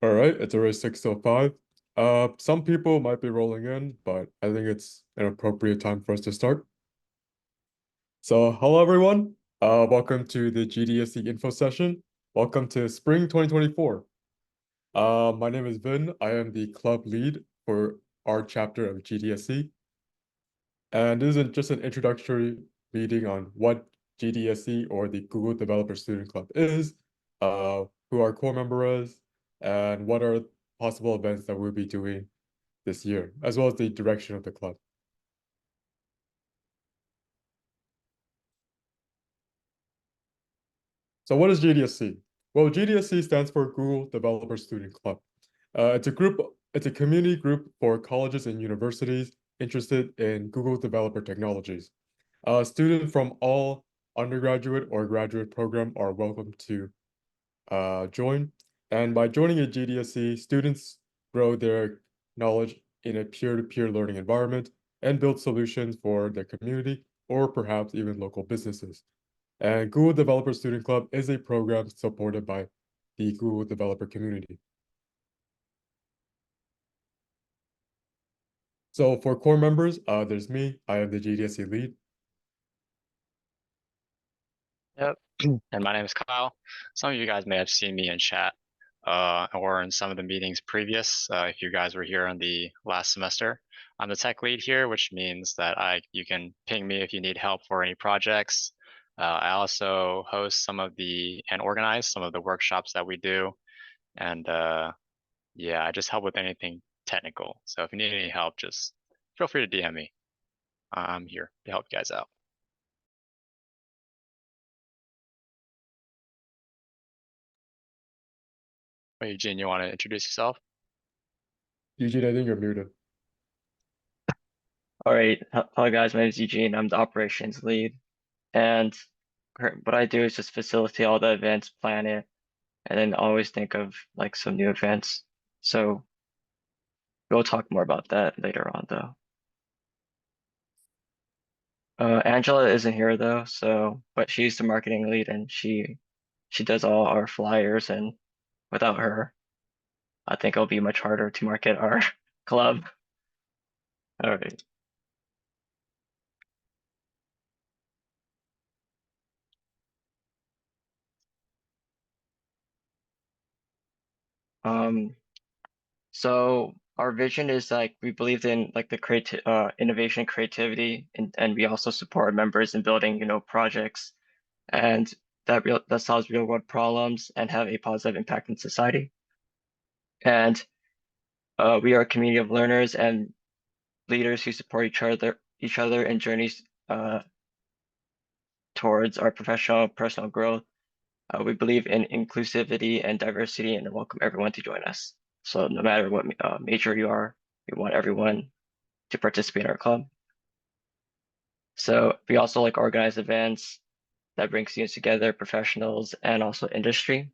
All right, it's already 6:05. Some people might be rolling in, but I think it's an appropriate time for us to start. So, hello everyone. Welcome to the GDSC info session. Welcome to Spring 2024. My name is Vin. I am the club lead for our chapter of GDSC. And this is just an introductory meeting on what GDSC or the Google Developer Student Club is, who our core member is, and what are possible events that we'll be doing this year, as well as the direction of the club. So what is GDSC? Well, GDSC stands for Google Developer Student Club. It's a community group for colleges and universities interested in Google developer technologies. Students from all undergraduate or graduate program are welcome to join. And by joining a GDSC, students grow their knowledge in a peer-to-peer learning environment and build solutions for their community or perhaps even local businesses. And Google Developer Student Club is a program supported by the Google developer community. So for core members, there's me. I am the GDSC lead. Yep. And my name is Kyle. Some of you guys may have seen me in chat or in some of the meetings previous if you guys were here on the last semester. I'm the tech lead here, which means that you can ping me if you need help for any projects. I also host and organize some of the workshops that we do. And yeah, I just help with anything technical. So if you need any help, just feel free to DM me. I'm here to help you guys out. Wait, Eugene, you want to introduce yourself? Eugene, I think you're muted. All right. Hello, guys. My name is Eugene. I'm the operations lead. And what I do is just facilitate all the events, plan it, and then always think of like some new events. So we'll talk more about that later on, though. Angela isn't here though, but she's the marketing lead and she does all our flyers, and without her, I think it'll be much harder to market our club. All right. So our vision is like we believe in like the innovation, creativity, and we also support our members in building, projects and that solves real world problems and have a positive impact in society. And we are a community of learners and leaders who support each other in journeys towards our professional personal growth. We believe in inclusivity and diversity and welcome everyone to join us. So no matter what major you are, we want everyone to participate in our club. So we also like organize events that bring students together, professionals, and also industry.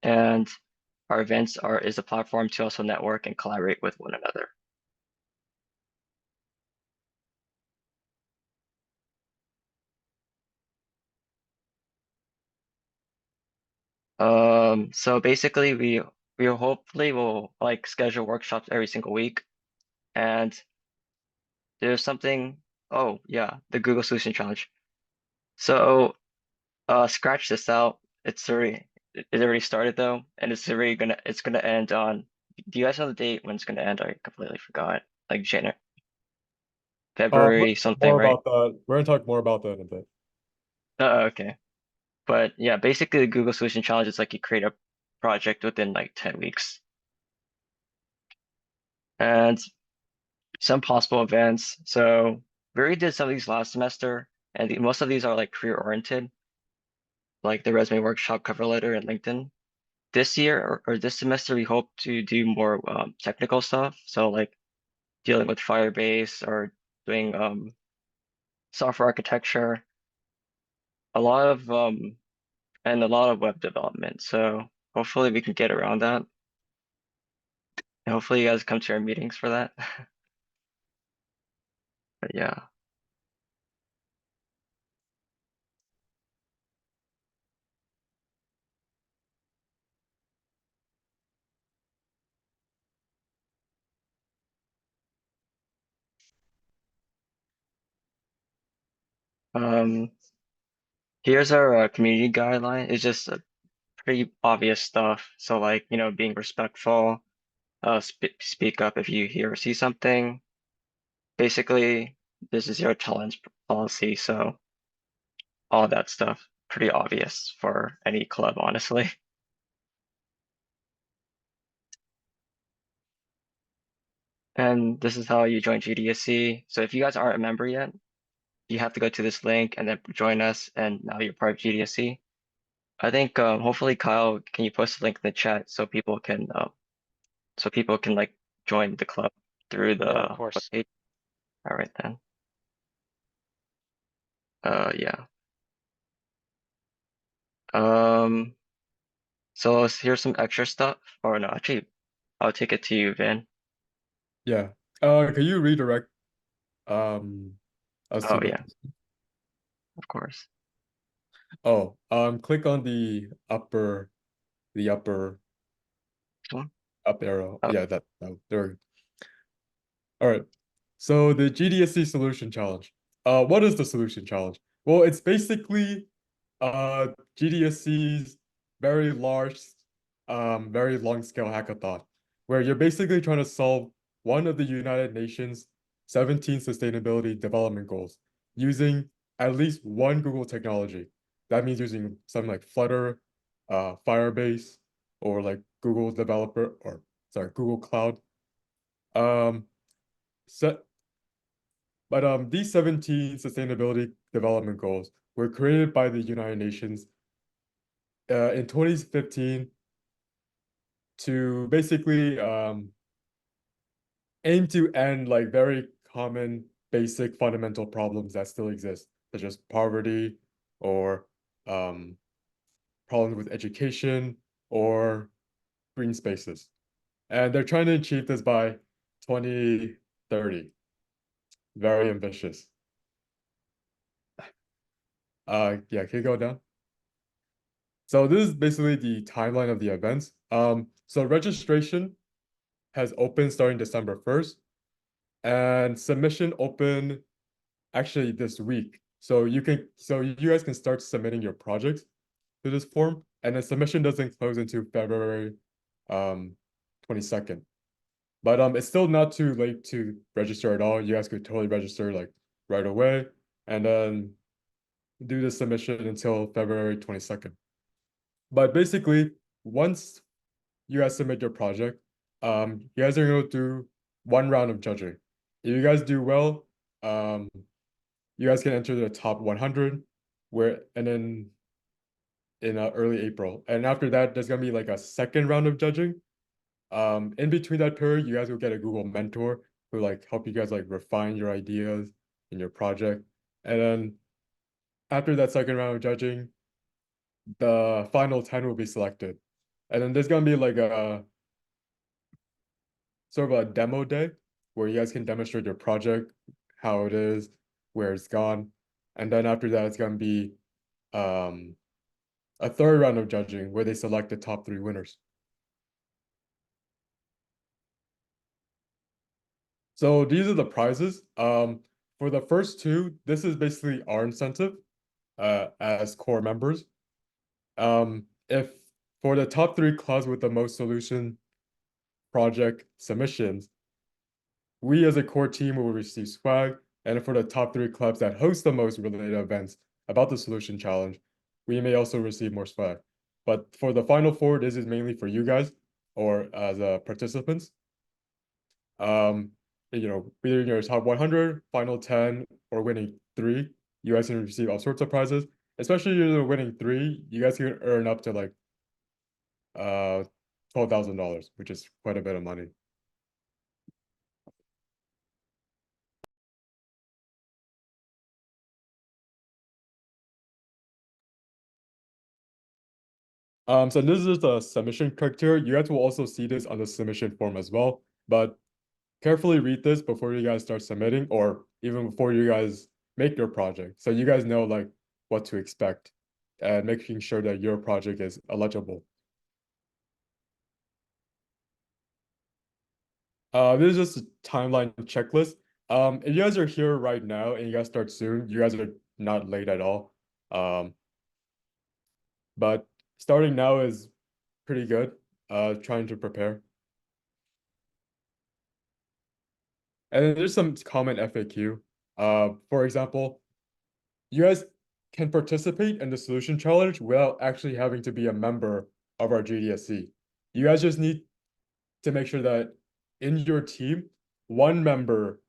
And our events is a platform to also network and collaborate with one another. So basically we hopefully will like schedule workshops every single week. And there's something, oh yeah, the Google Solution Challenge. So scratch this out. It already started though, and it's gonna end on, do you guys know the date when it's gonna end? I completely forgot. Like January, February something, More right? about that. We're gonna talk more about that in a bit. Okay. But yeah, basically the Google Solution Challenge is like you create a project within like 10 weeks. And some possible events. So we already did some of these last semester, and most of these are like career oriented, like the resume workshop, cover letter, and LinkedIn. This year or this semester, we hope to do more technical stuff. So like dealing with Firebase or doing software architecture, a lot of and a lot of web development. So hopefully we can get around that. And hopefully you guys come to our meetings for that. But yeah. Here's our community guideline. It's just pretty obvious stuff. So like, being respectful, speak up if you hear or see something. Basically, this is your tolerance policy, so all that stuff pretty obvious for any club, honestly. And this is how you join GDSC. So if you guys aren't a member yet, you have to go to this link and then join us, and now you're part of GDSC. I think hopefully Kyle, can you post a link in the chat so people can like join the club through the Yeah, of course. webpage. All right then. Yeah. Um, so here's some extra stuff. Or no, actually, I'll take it to you, Vin. Yeah. Can you redirect us to Oh the yeah, of course. click on the upper This one? up arrow. Oh, Yeah, there we go. All right. So the GDSC solution challenge. What is the solution challenge? Well, it's basically GDSC's very long scale hackathon, where you're basically trying to solve one of the United Nations 17 sustainability development goals using at least one Google technology. That means using something like Flutter, Firebase, or like Google developer, or sorry, Google Cloud. Um, so, but these 17 sustainability development goals were created by the United Nations in 2015 to basically aim to end like very common basic fundamental problems that still exist, such as poverty or um, problems with education or green spaces. And they're trying to achieve this by 2030. Very ambitious. Yeah, can you go down? So this is basically the timeline of the events. So registration has opened starting December 1st, and submission open actually this week. So you guys can start submitting your projects to this form, and the submission doesn't close until February 22nd. But it's still not too late to register at all. You guys could totally register like right away and then do the submission until February 22nd. But basically, once you guys submit your project, you guys are going to do one round of judging. If you guys do well, you guys can enter the top 100, and then in early April. And after that, there's gonna be like a second round of judging. In between that period, you guys will get a Google mentor who like help you guys like refine your ideas in your project. And then after that second round of judging, the final 10 will be selected. And then there's gonna be like a sort of a demo day where you guys can demonstrate your project, how it is, where it's gone. And then after that, it's gonna be um a third round of judging where they select the top 3 winners. So these are the prizes. For the first two, this is basically our incentive as core members. If for the top 3 clubs with the most solution project submissions, we as a core team will receive swag. And for the top 3 clubs that host the most related events about the solution challenge, we may also receive more swag. But for the final 4, this is mainly for you guys or as participants. Um, either in your top 100, final 10, or winning 3, you guys can receive all sorts of prizes. Especially if you're winning 3, you guys can earn up to like $12,000, which is quite a bit of money. So this is the submission criteria. You guys will also see this on the submission form as well, but carefully read this before you guys start submitting or even before you guys make your project. So you guys know like what to expect and making sure that your project is eligible. This is just a timeline checklist. If you guys are here right now and you guys start soon, you guys are not late at all. But starting now is pretty good. Trying to prepare. And then there's some common FAQ. For example, you guys can participate in the solution challenge without actually having to be a member of our GDSC. You guys just need to make sure that in your team, one member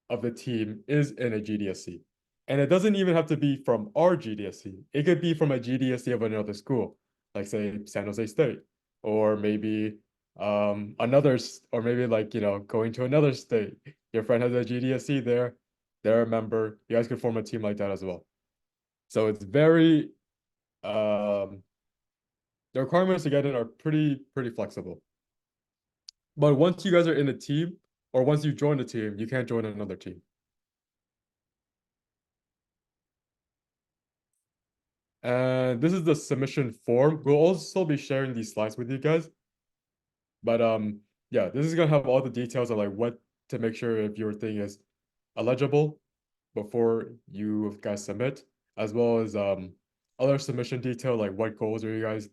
of the team is in a GDSC. And it doesn't even have to be from our GDSC. It could be from a GDSC of another school, like say San Jose State, or maybe or maybe like, going to another state. Your friend has a GDSC there, they're a member. You guys could form a team like that as well. So it's very the requirements to get in are pretty flexible. But once you guys are in a team, or once you join the team, you can't join another team. And this is the submission form. We'll also be sharing these slides with you guys. But yeah, this is gonna have all the details of like what to make sure if your thing is eligible before you guys submit, as well as other submission detail, like what goals are you guys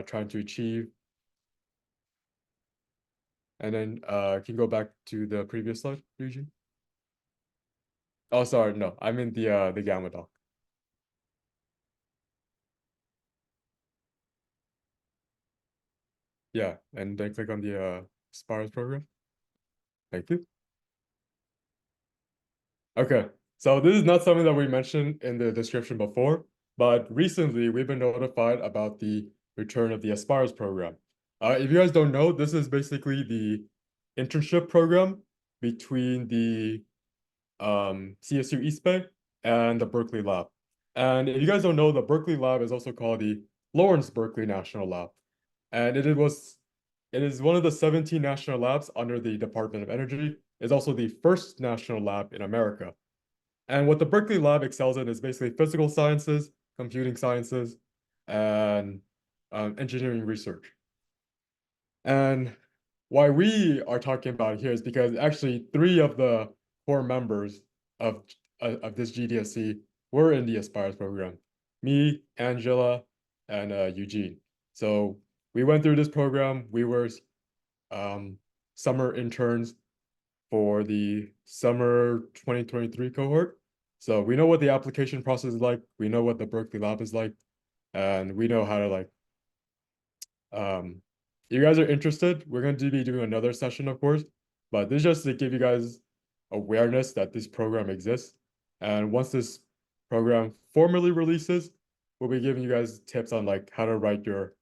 trying to achieve. And then can you go back to the previous slide, Eugene? Oh, sorry, no, I'm in the Gamma doc. Yeah, and then click on the Spires program. Thank you. Okay, so this is not something that we mentioned in the description before, but recently we've been notified about the return of the Aspires program. If you guys don't know, this is basically the internship program between the CSU East Bay and the Berkeley Lab. And if you guys don't know, the Berkeley Lab is also called the Lawrence Berkeley National Lab. And it is one of the 17 national labs under the Department of Energy. It's also the first national lab in America. And what the Berkeley Lab excels in is basically physical sciences, computing sciences, and engineering research. And why we are talking about it here is because actually 3 of the 4 members of this GDSC were in the Aspires program. Me, Angela, and Eugene. So we went through this program. We were summer interns for the summer 2023 cohort. So we know what the application process is like. We know what the Berkeley Lab is like, and we know how to like. You guys are interested, we're going to be doing another session, of course, but this is just to give you guys awareness that this program exists. And once this program formally releases, we'll be giving you guys tips on like how to write your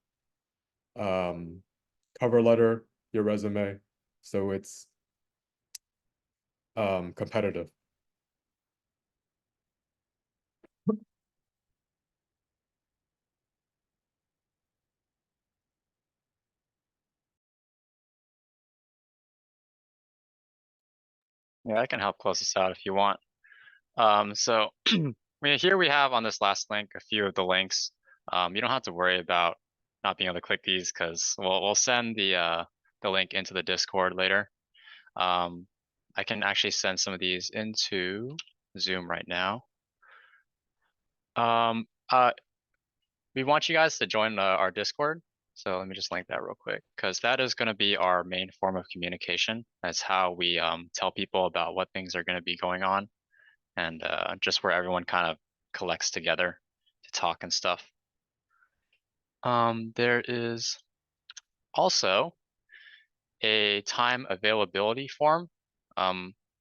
cover letter, your resume, so it's competitive. Yeah, I can help close this out if you want. So here we have on this last link a few of the links. You don't have to worry about not being able to click these because we'll send the link into the Discord later. I can actually send some of these into Zoom right now. We want you guys to join our Discord. So let me just link that real quick because that is going to be our main form of communication. That's how we tell people about what things are going to be going on, and just where everyone kind of collects together to talk and stuff. There is also a time availability form.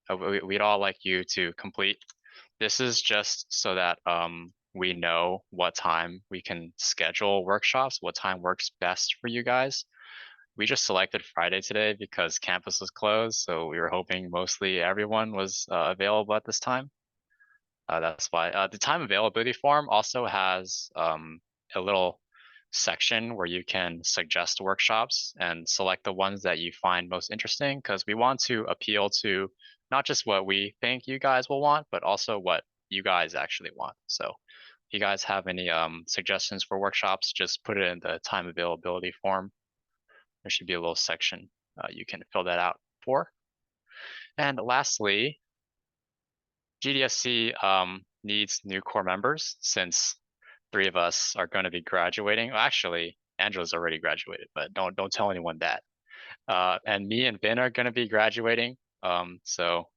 We'd all like you to complete. This is just so that we know what time we can schedule workshops, what time works best for you guys. We just selected Friday today because campus was closed, so we were hoping mostly everyone was available at this time. That's why the time availability form also has a little section where you can suggest workshops and select the ones that you find most interesting, because we want to appeal to not just what we think you guys will want, but also what you guys actually want. So if you guys have any suggestions for workshops, just put it in the time availability form. There should be a little section you can fill that out for. And lastly, GDSC needs new core members since 3 of us are going to be graduating. Well, actually, Angela's already graduated, but don't tell anyone that. And me and Vin are going to be graduating. So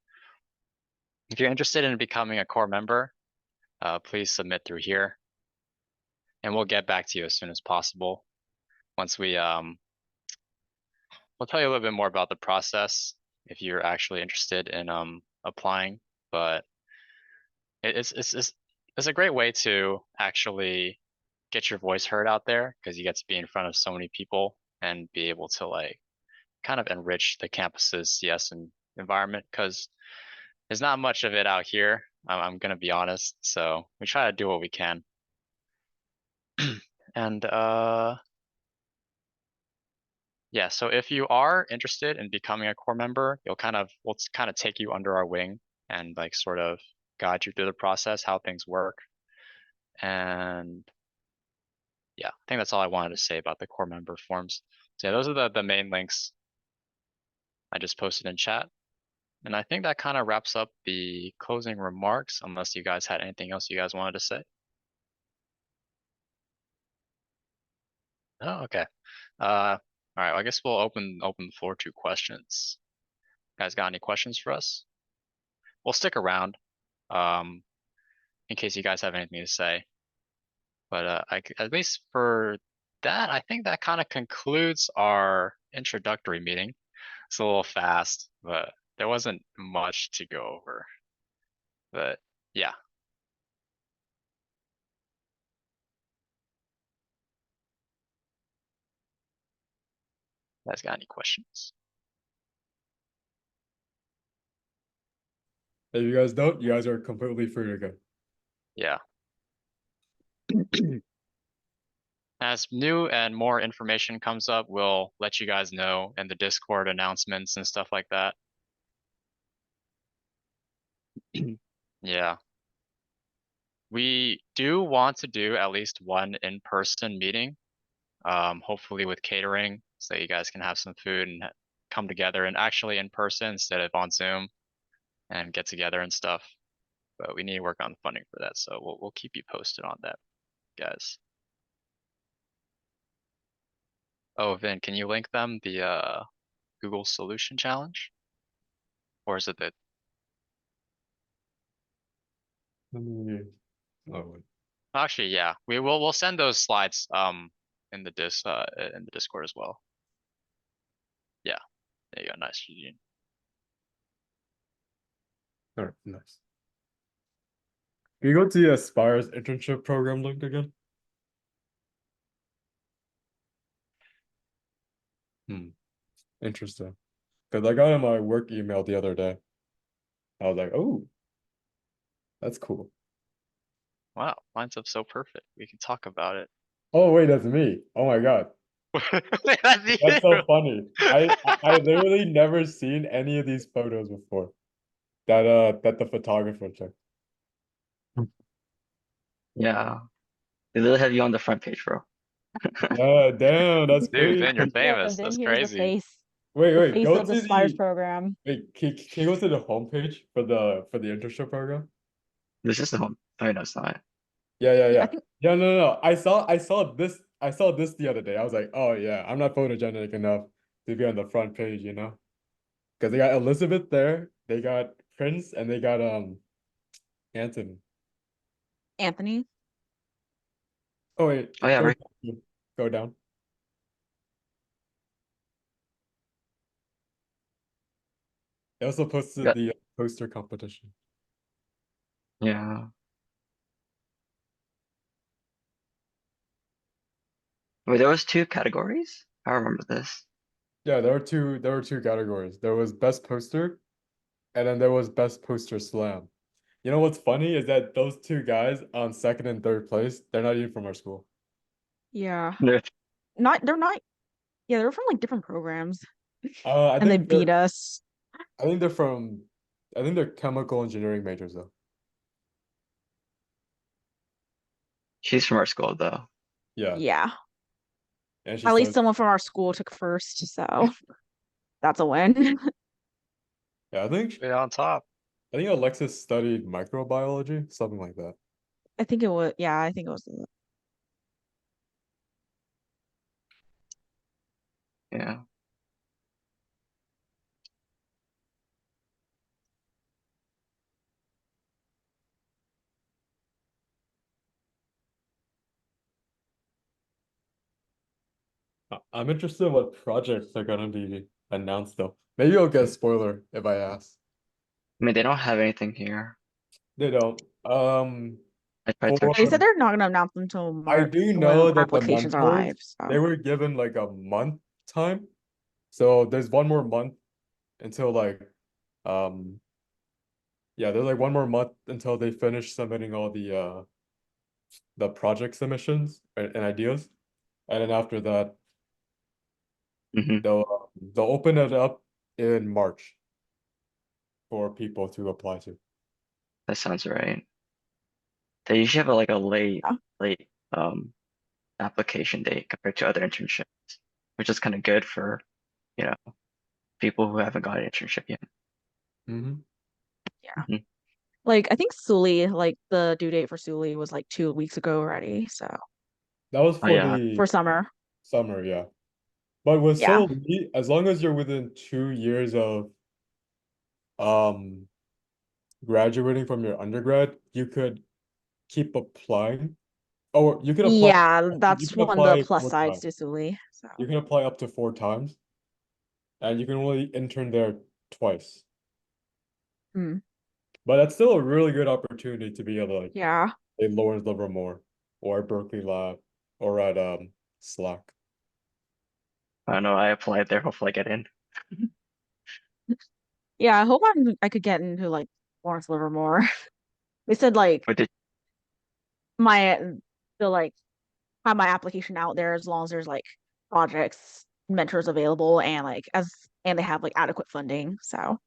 if you're interested in becoming a core member, please submit through here, and we'll get back to you as soon as possible. Once we'll tell you a little bit more about the process if you're actually interested in applying. But it's a great way to actually get your voice heard out there, because you get to be in front of so many people and be able to like kind of enrich the campus's CS environment, because there's not much of it out here. I'm gonna be honest. So we try to do what we can. And yeah, so if you are interested in becoming a core member, we'll kind of take you under our wing and like sort of guide you through the process, how things work. And yeah, I think that's all I wanted to say about the core member forms. So yeah, those are the main links I just posted in chat. And I think that kind of wraps up the closing remarks, unless you guys had anything else you guys wanted to say. Oh, okay. All right, I guess we'll open the floor to questions. Guys got any questions for us? We'll stick around in case you guys have anything to say. But at least for that, I think that kind of concludes our introductory meeting. It's a little fast, but there wasn't much to go over. But yeah. You guys got any questions? If you guys don't, you guys are completely free to go. Yeah. As new and more information comes up, we'll let you guys know in the Discord announcements and stuff like that. Yeah. We do want to do at least one in-person meeting, hopefully with catering, so you guys can have some food and come together and actually in person instead of on Zoom and get together and stuff. But we need to work on funding for that, so we'll keep you posted on that, guys. Oh, Vin, can you link them the Google Solution Challenge? Or is it the Oh, actually, yeah, we'll send those slides in the Discord as well. Yeah, there you go, nice, Eugene. all right, nice. Can you go to the Aspire's internship program link again? Interesting. Because I got in my work email the other day. I was like, oh, that's cool. Wow, lines up so perfect. We can talk about it. Oh, wait, that's me. Oh my God. That's so funny. I literally never seen any of these photos before. That the photographer took. Yeah. They literally have you on the front page, bro. Yeah, damn, that's Dude, crazy. Vin, you're Yeah, famous. then That's here's the crazy. face. Wait, The wait, face go of to the Spires the program. wait, can you go to the homepage for the internship program? This is the home. Oh, no, it's not. Yeah, yeah, Yeah, I yeah. think Yeah, no. I saw this the other day. I was like, oh yeah, I'm not photogenic enough to be on the front page, you know? Because they got Elizabeth there, they got Prince, and they got Anthony. Anthony. Oh wait, Oh, yeah, right. go down. They also posted Got- the poster competition. Yeah. Wait, there was 2 categories? I remember this. Yeah, there were two categories. There was best poster, and then there was best poster slam. You know what's funny is that those two guys on second and third place, they're not even from our school. Yeah. There- They're not. Yeah, they're from like different programs. I And they think beat they're us. I think they're from I think they're chemical engineering majors though. She's from our school, though. Yeah. Yeah. And she At least said, someone from our school took first, so that's a win. yeah, I think Way on top. I think Alexis studied microbiology, something like that. I think it was, yeah, I think it was. Yeah. I'm interested in what projects are gonna be announced though. Maybe I'll get a spoiler if I ask. I mean, they don't have anything here. They don't. I tried For They said searching. they're not gonna announce them until I March do when know that the applications are mentors, live. So they were given like a month time. So there's one more month until like yeah, there's like one more month until they finish submitting all the project submissions and ideas. And then after that, Hmm. they'll open it up in March for people to apply to. That sounds right. They usually have like a yeah. late application date compared to other internships, which is kind of good for, you know, people who haven't got an internship yet. Mm-hmm. Mhm. Like I think Sully, like the due date for Sully was like 2 weeks ago already. So That was Oh for yeah. the for summer, summer, yeah. But with yeah, Seoul, as long as you're within 2 years of um graduating from your undergrad, you could keep applying. Oh, you can apply. yeah, You that's can one of the apply plus 4 times. sides to Sully. So You can apply up to 4 times, and you can only intern there twice. mm, But that's still a really good opportunity to be able to like yeah, at Lawrence Livermore or at Berkeley Lab or at Slack. I don't know. I applied there. Hopefully I get in. yeah. I hope I could get into like Lawrence Livermore. They said like But did my the like have my application out there as long as there's like projects, mentors available, and like as and they have like adequate funding. So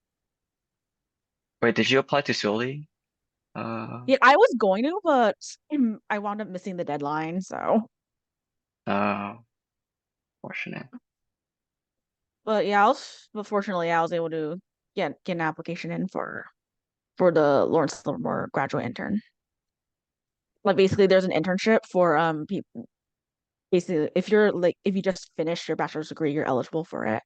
wait, did you apply to Sully? Uh, yeah, I was going to, but I wound up missing the deadline. So, uh, Fortunate. but yeah, but fortunately, I was able to get an application in for the Lawrence Livermore graduate intern. Like basically, there's an internship for people. Basically, if you're like if you just finished your bachelor's degree, you're eligible for it.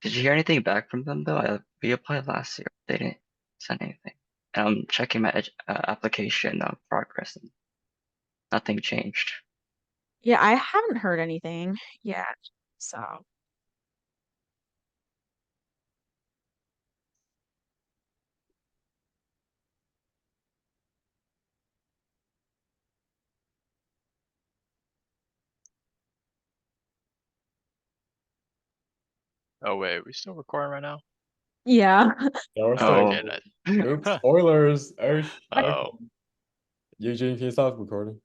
Did you hear anything back from them though? We applied last year. They didn't send anything. And I'm checking my application progress, and nothing changed. Yeah, I haven't heard anything yet. So, Oh wait, we still recording right now? yeah. Yeah, we're still Oh, Okay, Oops, spoilers. Oh, oh, Eugene, can you stop recording?